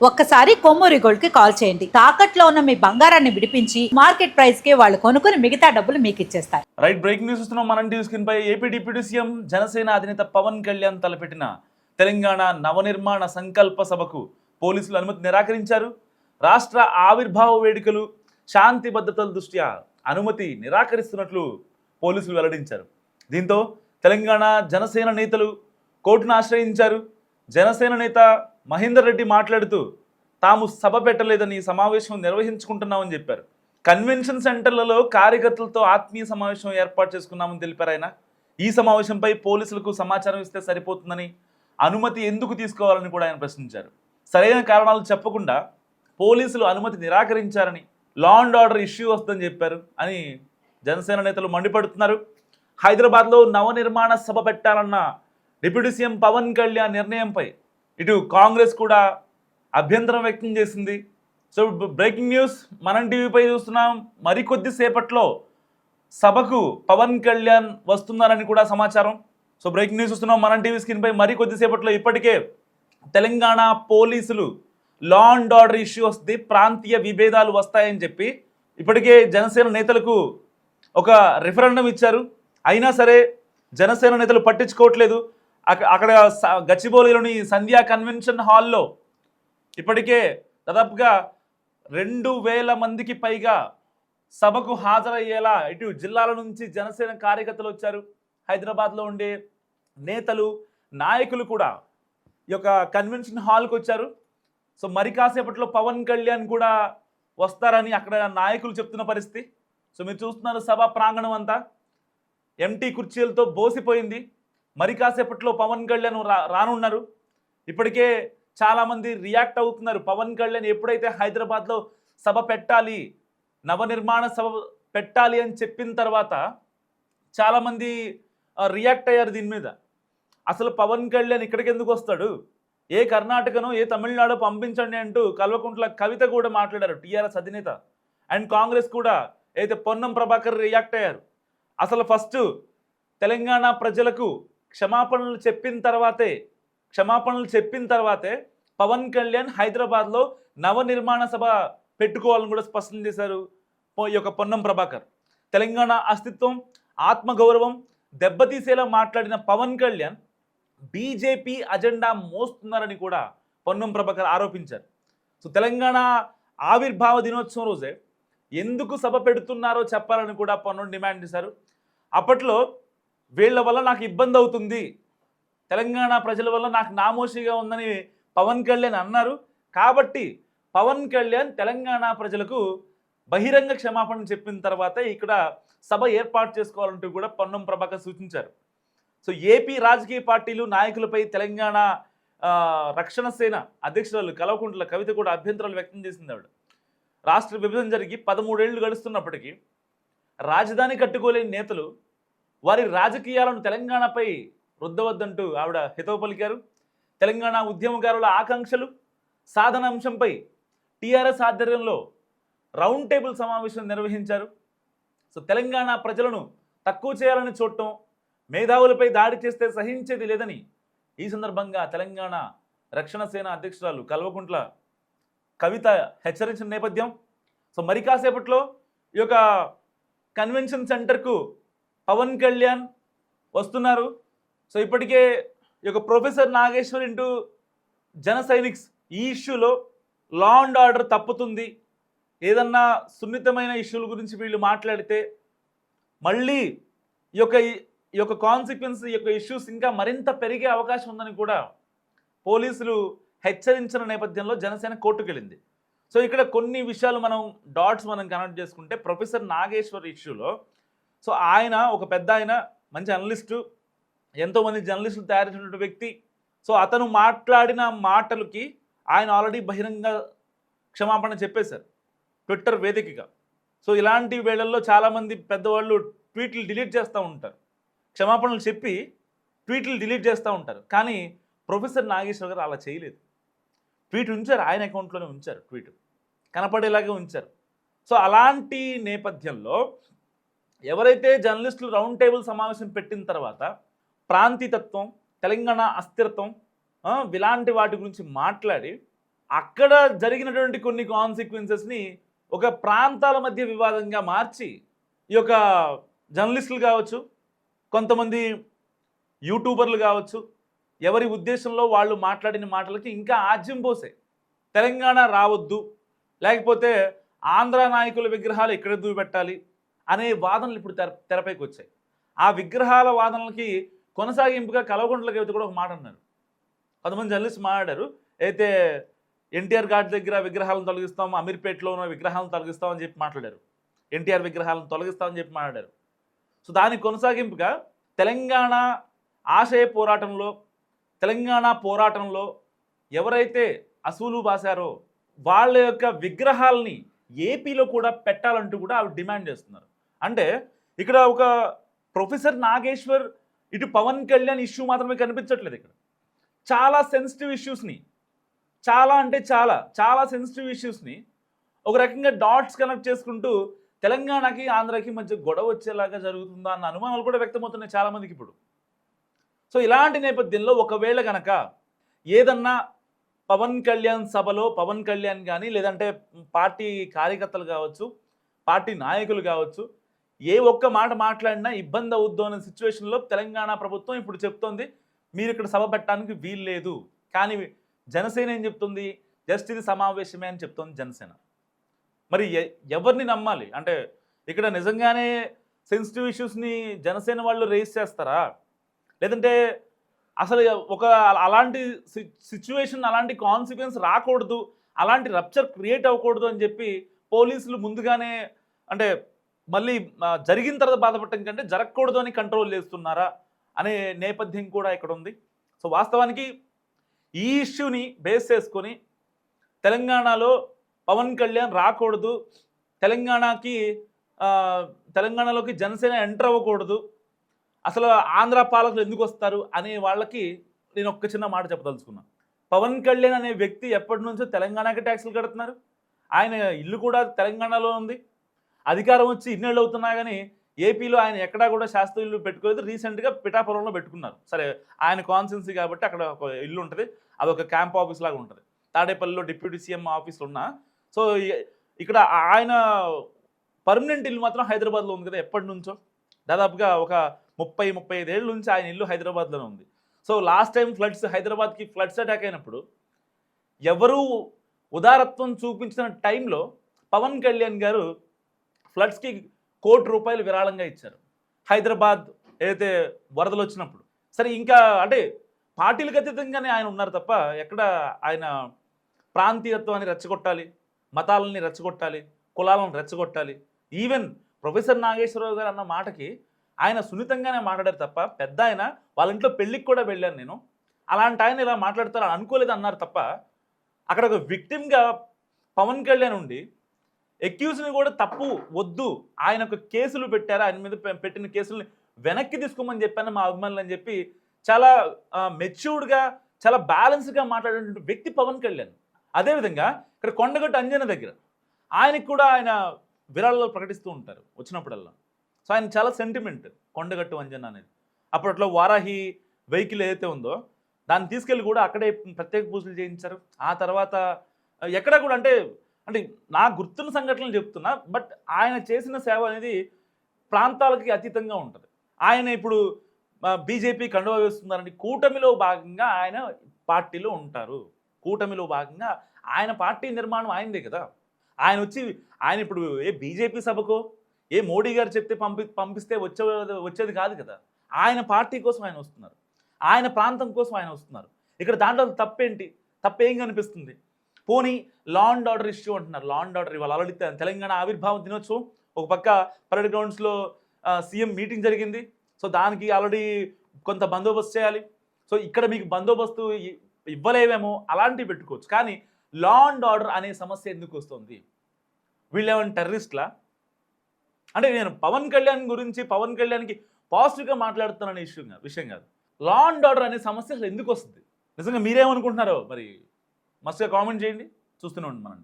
ఒక్కసారి కొమ్మూరి గోల్డ్ కి కాల్ చేయండి. తాకట్లో ఉన్న మీ బంగారాన్ని విడిపించి మార్కెట్ ప్రైస్ కి వాళ్ళు కొనుక్కుని మిగతా డబ్బులు మీకు ఇచ్చేస్తారు. రైట్, బ్రేకింగ్ న్యూస్ చూస్తున్నాం. మనం టీవీ స్క్రీన్ పై ఏపీ డిప్యూటీ సీఎం జనసేన అధినేత పవన్ కళ్యాణ్ తలపెట్టిన తెలంగాణ నవనిర్మాణ సంకల్ప సభకు పోలీసులు అనుమతి నిరాకరించారు. రాష్ట్ర ఆవిర్భావ వేడుకలు శాంతి భద్రతల దృష్ట్యా అనుమతి నిరాకరిస్తున్నట్లు పోలీసులు వెల్లడించారు. దీంతో తెలంగాణ జనసేన నేతలు కోర్టును ఆశ్రయించారు. జనసేన నేత మహేందర్ రెడ్డి మాట్లాడుతూ తాము సభ పెట్టలేదని సమావేశం నిర్వహించుకుంటున్నామని చెప్పారు. కన్వెన్షన్ సెంటర్లలో కార్యకర్తలతో ఆత్మీయ సమావేశం ఏర్పాటు చేసుకున్నామని తెలిపారు ఆయన. ఈ సమావేశంపై పోలీసులకు సమాచారం ఇస్తే సరిపోతుందని, అనుమతి ఎందుకు తీసుకోవాలని కూడా ఆయన ప్రశ్నించారు. సరైన కారణాలు చెప్పకుండా పోలీసులు అనుమతి నిరాకరించారని, లా అండ్ ఆర్డర్ ఇష్యూ వస్తుందని చెప్పారు అని జనసేన నేతలు మండిపడుతున్నారు. హైదరాబాద్లో నవనిర్మాణ సభ పెట్టాలన్న డిప్యూటీ సీఎం పవన్ కళ్యాణ్ నిర్ణయంపై ఇటు కాంగ్రెస్ కూడా అభ్యంతరం వ్యక్తం చేసింది. సో బ్రేకింగ్ న్యూస్ మనం టీవీపై చూస్తున్నాం. మరికొద్ది సేపట్లో సభకు పవన్ కళ్యాణ్ వస్తున్నారని కూడా సమాచారం. సో బ్రేకింగ్ న్యూస్ చూస్తున్నాం మనం టీవీ స్క్రీన్పై. మరికొద్ది సేపట్లో ఇప్పటికే తెలంగాణ పోలీసులు లా అండ్ ఆర్డర్ ఇష్యూ వస్తే ప్రాంతీయ విభేదాలు వస్తాయని చెప్పి ఇప్పటికే జనసేన నేతలకు ఒక రిఫరెండం ఇచ్చారు. అయినా సరే జనసేన నేతలు పట్టించుకోవట్లేదు. అక్కడ గచ్చిబౌలిలోని సంధ్యా కన్వెన్షన్ హాల్లో ఇప్పటికే దాదాపుగా 2000 మందికి పైగా సభకు హాజరయ్యేలా ఇటు జిల్లాల నుంచి జనసేన కార్యకర్తలు వచ్చారు. హైదరాబాద్లో ఉండే నేతలు నాయకులు కూడా ఈ యొక్క కన్వెన్షన్ హాల్కి వచ్చారు. సో మరి కాసేపట్లో పవన్ కళ్యాణ్ కూడా వస్తారని అక్కడ నాయకులు చెప్తున్న పరిస్థితి. సో మీరు చూస్తున్నారు సభ ప్రాంగణం అంతా ఎంటీ కుర్చీలతో బోసిపోయింది. మరి కాసేపట్లో పవన్ కళ్యాణ్ రానున్నారు. ఇప్పటికే చాలామంది రియాక్ట్ అవుతున్నారు. పవన్ కళ్యాణ్ ఎప్పుడైతే హైదరాబాద్లో సభ పెట్టాలి, నవనిర్మాణ సభ పెట్టాలి అని చెప్పిన తర్వాత చాలామంది రియాక్ట్ అయ్యారు దీని మీద. అసలు పవన్ కళ్యాణ్ ఇక్కడికి ఎందుకు వస్తాడు, ఏ కర్ణాటకనో ఏ తమిళనాడు పంపించండి అంటూ కల్వకుంట్ల కవిత కూడా మాట్లాడారు, టీఆర్ఎస్ అధినేత. అండ్ కాంగ్రెస్ కూడా అయితే పొన్నం ప్రభాకర్ రియాక్ట్ అయ్యారు. అసలు ఫస్ట్ తెలంగాణ ప్రజలకు క్షమాపణలు చెప్పిన తర్వాతే పవన్ కళ్యాణ్ హైదరాబాద్లో నవనిర్మాణ సభ పెట్టుకోవాలని కూడా స్పష్టం చేశారు ఈ యొక్క పొన్నం ప్రభాకర్. తెలంగాణ అస్తిత్వం, ఆత్మగౌరవం దెబ్బతీసేలా మాట్లాడిన పవన్ కళ్యాణ్ బీజేపీ అజెండా మోస్తున్నారని కూడా పొన్నం ప్రభాకర్ ఆరోపించారు. సో తెలంగాణ ఆవిర్భావ దినోత్సవం రోజే ఎందుకు సభ పెడుతున్నారో చెప్పాలని కూడా పొన్నం డిమాండ్ చేశారు. అప్పట్లో వీళ్ళ వల్ల నాకు ఇబ్బంది అవుతుంది, తెలంగాణ ప్రజల వల్ల నాకు నామోషిగా ఉందని పవన్ కళ్యాణ్ అన్నారు. కాబట్టి పవన్ కళ్యాణ్ తెలంగాణ ప్రజలకు బహిరంగ క్షమాపణ చెప్పిన తర్వాతే ఇక్కడ సభ ఏర్పాటు చేసుకోవాలంటూ కూడా పొన్నం ప్రభాకర్ సూచించారు. సో ఏపీ రాజకీయ పార్టీలు నాయకులపై తెలంగాణ రక్షణ సేన అధ్యక్షురాలు కల్వకుంట్ల కవిత కూడా అభ్యంతరాలు వ్యక్తం చేసింది. ఆవిడ రాష్ట్ర విభజన జరిగి 13 ఏళ్లు గడుస్తున్నప్పటికీ రాజధాని కట్టుకోలేని నేతలు వారి రాజకీయాలను తెలంగాణపై రుద్దవద్దంటూ ఆవిడ హితవు పలికారు. తెలంగాణ ఉద్యమకారుల ఆకాంక్షలు సాధన అంశంపై టీఆర్ఎస్ ఆధ్వర్యంలో రౌండ్ టేబుల్ సమావేశం నిర్వహించారు. సో తెలంగాణ ప్రజలను తక్కువ చేయాలని చూడటం, మేధావులపై దాడి చేస్తే సహించేది లేదని ఈ సందర్భంగా తెలంగాణ రక్షణ సేన అధ్యక్షురాలు కల్వకుంట్ల కవిత హెచ్చరించిన నేపథ్యం. సో మరి కాసేపట్లో ఈ యొక్క కన్వెన్షన్ సెంటర్కు పవన్ కళ్యాణ్ వస్తున్నారు. సో ఇప్పటికే ఈ యొక్క ప్రొఫెసర్ నాగేశ్వర్ ఇంటూ జన సైనిక్స్ ఈ ఇష్యూలో లా అండ్ ఆర్డర్ తప్పుతుంది, ఏదన్నా సున్నితమైన ఇష్యూల గురించి వీళ్ళు మాట్లాడితే మళ్ళీ ఈ యొక్క కాన్సిక్వెన్స్, ఈ యొక్క ఇష్యూస్ ఇంకా మరింత పెరిగే అవకాశం ఉందని కూడా పోలీసులు హెచ్చరించిన నేపథ్యంలో జనసేన కోర్టుకు వెళ్ళింది. సో ఇక్కడ కొన్ని విషయాలు మనం కనెక్ట్ చేసుకుంటే ప్రొఫెసర్ నాగేశ్వర్ ఇష్యూలో సో ఆయన ఒక పెద్ద ఆయన, మంచి అనలిస్టు, ఎంతోమంది జర్నలిస్టులు తయారు చేసినటువంటి వ్యక్తి. సో అతను మాట్లాడిన మాటలకి ఆయన ఆల్రెడీ బహిరంగ క్షమాపణ చెప్పేశారు ట్విట్టర్ వేదికగా. సో ఇలాంటి వేళల్లో చాలామంది పెద్దవాళ్ళు ట్వీట్లు డిలీట్ చేస్తూ ఉంటారు, క్షమాపణలు చెప్పి ట్వీట్లు డిలీట్ చేస్తూ ఉంటారు. కానీ ప్రొఫెసర్ నాగేశ్వర్ గారు అలా చేయలేదు. ట్వీట్ ఉంచారు, ఆయన అకౌంట్లోనే ఉంచారు, ట్వీట్ కనపడేలాగే ఉంచారు. సో అలాంటి నేపథ్యంలో ఎవరైతే జర్నలిస్టులు రౌండ్ టేబుల్ సమావేశం పెట్టిన తర్వాత ప్రాంతీయతత్వం, తెలంగాణ అస్థిరత్వం ఇలాంటి వాటి గురించి మాట్లాడి అక్కడ జరిగినటువంటి కొన్ని కాన్సిక్వెన్సెస్ని ఒక ప్రాంతాల మధ్య వివాదంగా మార్చి ఈ యొక్క జర్నలిస్టులు కావచ్చు, కొంతమంది యూట్యూబర్లు కావచ్చు, ఎవరి ఉద్దేశంలో వాళ్ళు మాట్లాడిన మాటలకి ఇంకా ఆజ్యం పోసే తెలంగాణ రావద్దు, లేకపోతే ఆంధ్ర నాయకుల విగ్రహాలు ఇక్కడ పెట్టాలి అనే వాదనలు ఇప్పుడు తెరపైకి వచ్చాయి. ఆ విగ్రహాల వాదనలకి కొనసాగింపుగా కల్వకుంట్ల కవిత కూడా ఒక మాట అన్నారు. కొంతమంది జర్నలిస్ట్ మాట్లాడారు, అయితే ఎన్టీఆర్ ఘాట్ దగ్గర విగ్రహాలను తొలగిస్తాం, అమీర్పేటలో ఉన్న విగ్రహాలను తొలగిస్తామని చెప్పి మాట్లాడారు. ఎన్టీఆర్ విగ్రహాలను తొలగిస్తామని చెప్పి మాట్లాడారు. సో దానికి కొనసాగింపుగా తెలంగాణ ఆశయ పోరాటంలో, తెలంగాణ పోరాటంలో ఎవరైతే అసూలు బాసారో వాళ్ళ యొక్క విగ్రహాలని ఏపీలో కూడా పెట్టాలంటూ కూడా ఆవిడ డిమాండ్ చేస్తున్నారు. అంటే ఇక్కడ ఒక ప్రొఫెసర్ నాగేశ్వర్, ఇటు పవన్ కళ్యాణ్ ఇష్యూ మాత్రమే కనిపించట్లేదు. ఇక్కడ చాలా సెన్సిటివ్ ఇష్యూస్ని, చాలా అంటే చాలా సెన్సిటివ్ ఇష్యూస్ని ఒక రకంగా డాట్స్ కనెక్ట్ చేసుకుంటూ తెలంగాణకి ఆంధ్రాకి మధ్య గొడవ వచ్చేలాగా జరుగుతుందా అన్న అనుమానాలు కూడా వ్యక్తమవుతున్నాయి చాలామందికి ఇప్పుడు. సో ఇలాంటి నేపథ్యంలో ఒకవేళ కనుక ఏదన్నా పవన్ కళ్యాణ్ సభలో పవన్ కళ్యాణ్ కానీ, లేదంటే పార్టీ కార్యకర్తలు కావచ్చు, పార్టీ నాయకులు కావచ్చు, ఏ ఒక్క మాట మాట్లాడినా ఇబ్బంది అవుద్దు అనే సిచ్యువేషన్లో తెలంగాణ ప్రభుత్వం ఇప్పుడు చెప్తోంది మీరు ఇక్కడ సభ పెట్టడానికి వీలు లేదు. కానీ జనసేన ఏం చెప్తుంది, జస్ట్ ఇది సమావేశమే అని చెప్తోంది జనసేన. మరి ఎవరిని నమ్మాలి? అంటే ఇక్కడ నిజంగానే సెన్సిటివ్ ఇష్యూస్ని జనసేన వాళ్ళు రేస్ చేస్తారా, లేదంటే అసలు ఒక అలాంటి సిచ్యువేషన్, అలాంటి కాన్సిక్వెన్స్ రాకూడదు, అలాంటి రప్చర్ క్రియేట్ అవ్వకూడదు అని చెప్పి పోలీసులు ముందుగానే, అంటే మళ్ళీ జరిగిన తర్వాత బాధపడటం కంటే జరగకూడదు అని కంట్రోల్ చేస్తున్నారా అనే నేపథ్యం కూడా ఇక్కడ ఉంది. సో వాస్తవానికి ఈ ఇష్యూని బేస్ చేసుకొని తెలంగాణలో పవన్ కళ్యాణ్ రాకూడదు, తెలంగాణలోకి జనసేన ఎంటర్ అవ్వకూడదు, అసలు ఆంధ్ర పాలకులు ఎందుకు వస్తారు అనే వాళ్ళకి నేను ఒక్క చిన్న మాట చెప్పదలుచుకున్నాను. పవన్ కళ్యాణ్ అనే వ్యక్తి ఎప్పటి నుంచో తెలంగాణకి ట్యాక్సులు కడుతున్నారు. ఆయన ఇల్లు కూడా తెలంగాణలో ఉంది. అధికారం వచ్చి ఇన్నేళ్ళు అవుతున్నా కానీ ఏపీలో ఆయన ఎక్కడా కూడా శాస్త్ర ఇల్లు పెట్టుకోలేదు. రీసెంట్గా పిఠాపురంలో పెట్టుకున్నారు. సరే, ఆయన కాన్స్టిట్యున్సీ కాబట్టి అక్కడ ఒక ఇల్లు ఉంటుంది, అదొక క్యాంప్ ఆఫీస్ లాగా ఉంటుంది. తాడేపల్లిలో డిప్యూటీ సీఎం ఆఫీసులు ఉన్నా. సో ఇక్కడ ఆయన పర్మనెంట్ ఇల్లు మాత్రం హైదరాబాద్లో ఉంది కదా ఎప్పటి నుంచో, దాదాపుగా ఒక 30-35 ఏళ్ళ నుంచి ఆయన ఇల్లు హైదరాబాద్లోనే ఉంది. సో లాస్ట్ టైం హైదరాబాద్కి ఫ్లడ్స్ అటాక్ అయినప్పుడు ఎవరు ఉదారత్వం చూపించిన టైంలో పవన్ కళ్యాణ్ గారు ఫ్లడ్స్కి ₹1 కోటి విరాళంగా ఇచ్చారు హైదరాబాద్ ఏదైతే వరదలు వచ్చినప్పుడు. సరే, ఇంకా అంటే పార్టీలకు అతీతంగానే ఆయన ఉన్నారు తప్ప ఎక్కడ ఆయన ప్రాంతీయత్వాన్ని రెచ్చగొట్టాలి, మతాలని రెచ్చగొట్టాలి, కులాలను రెచ్చగొట్టాలి, ఈవెన్ ప్రొఫెసర్ నాగేశ్వరరావు గారు అన్న మాటకి ఆయన సున్నితంగానే మాట్లాడారు తప్ప, పెద్ద ఆయన వాళ్ళ ఇంట్లో పెళ్ళికి కూడా వెళ్ళాను నేను, అలాంటి ఆయన ఇలా మాట్లాడతారు అనుకోలేదు అన్నారు తప్ప, అక్కడ ఒక విక్టిమ్గా పవన్ కళ్యాణ్ ఉండి ఎక్యూజ్ని కూడా తప్పు వద్దు, ఆయన ఒక కేసులు పెట్టారు, ఆయన మీద పెట్టిన కేసుల్ని వెనక్కి తీసుకోమని చెప్పాను మా అభిమానులు అని చెప్పి చాలా మెచ్యూర్డ్గా, చాలా బ్యాలెన్స్గా మాట్లాడేటువంటి వ్యక్తి పవన్ కళ్యాణ్. అదేవిధంగా ఇక్కడ కొండగట్టు అంజన దగ్గర ఆయనకు కూడా ఆయన విరాళాలు ప్రకటిస్తూ ఉంటారు వచ్చినప్పుడల్లా. సో ఆయన చాలా సెంటిమెంట్ కొండగట్టు అంజన అనేది. అప్పట్లో వారాహి వెహికల్ ఏదైతే ఉందో దాన్ని తీసుకెళ్ళి కూడా అక్కడే ప్రత్యేక పూజలు చేయించారు. ఆ తర్వాత ఎక్కడ కూడా అంటే నాకు గుర్తున్న సంఘటనలు చెప్తున్నా, బట్ ఆయన చేసిన సేవ అనేది ప్రాంతాలకి అతీతంగా ఉంటుంది. ఆయన ఇప్పుడు బీజేపీ కండువా వేస్తున్నారని కూటమిలో భాగంగా ఆయన పార్టీలో ఉంటారు. కూటమిలో భాగంగా ఆయన పార్టీ నిర్మాణం ఆయనదే కదా. ఆయన ఇప్పుడు ఏ బీజేపీ సభకో ఏ మోడీ గారు చెప్తే పంపిస్తే వచ్చేది కాదు కదా. ఆయన పార్టీ కోసం ఆయన వస్తున్నారు, ఆయన ప్రాంతం కోసం ఆయన వస్తున్నారు. ఇక్కడ దాంట్లో తప్పేంటి? తప్పేం కనిపిస్తుంది? పోనీ లా అండ్ ఆర్డర్ ఇష్యూ అంటున్నారు. లా అండ్ ఆర్డర్ ఇవాళ ఆల్రెడీ తెలంగాణ ఆవిర్భావం దినోత్సవం, ఒక పక్క పరేడ్ గ్రౌండ్స్లో సీఎం మీటింగ్ జరిగింది. సో దానికి ఆల్రెడీ కొంత బందోబస్తు చేయాలి. సో ఇక్కడ మీకు బందోబస్తు ఇవ్వలేవేమో, అలాంటివి పెట్టుకోవచ్చు. కానీ లా అండ్ ఆర్డర్ అనే సమస్య ఎందుకు వస్తుంది? వీళ్ళేమైనా టెర్రరిస్ట్లా? అంటే నేను పవన్ కళ్యాణ్ గురించి, పవన్ కళ్యాణ్కి పాజిటివ్గా మాట్లాడుతున్నాను విషయం కాదు. లా అండ్ ఆర్డర్ అనే సమస్య అసలు ఎందుకు వస్తుంది? నిజంగా మీరేమనుకుంటున్నారో మరి మస్తుగా కామెంట్ చేయండి. చూస్తూనే ఉండండి మనం.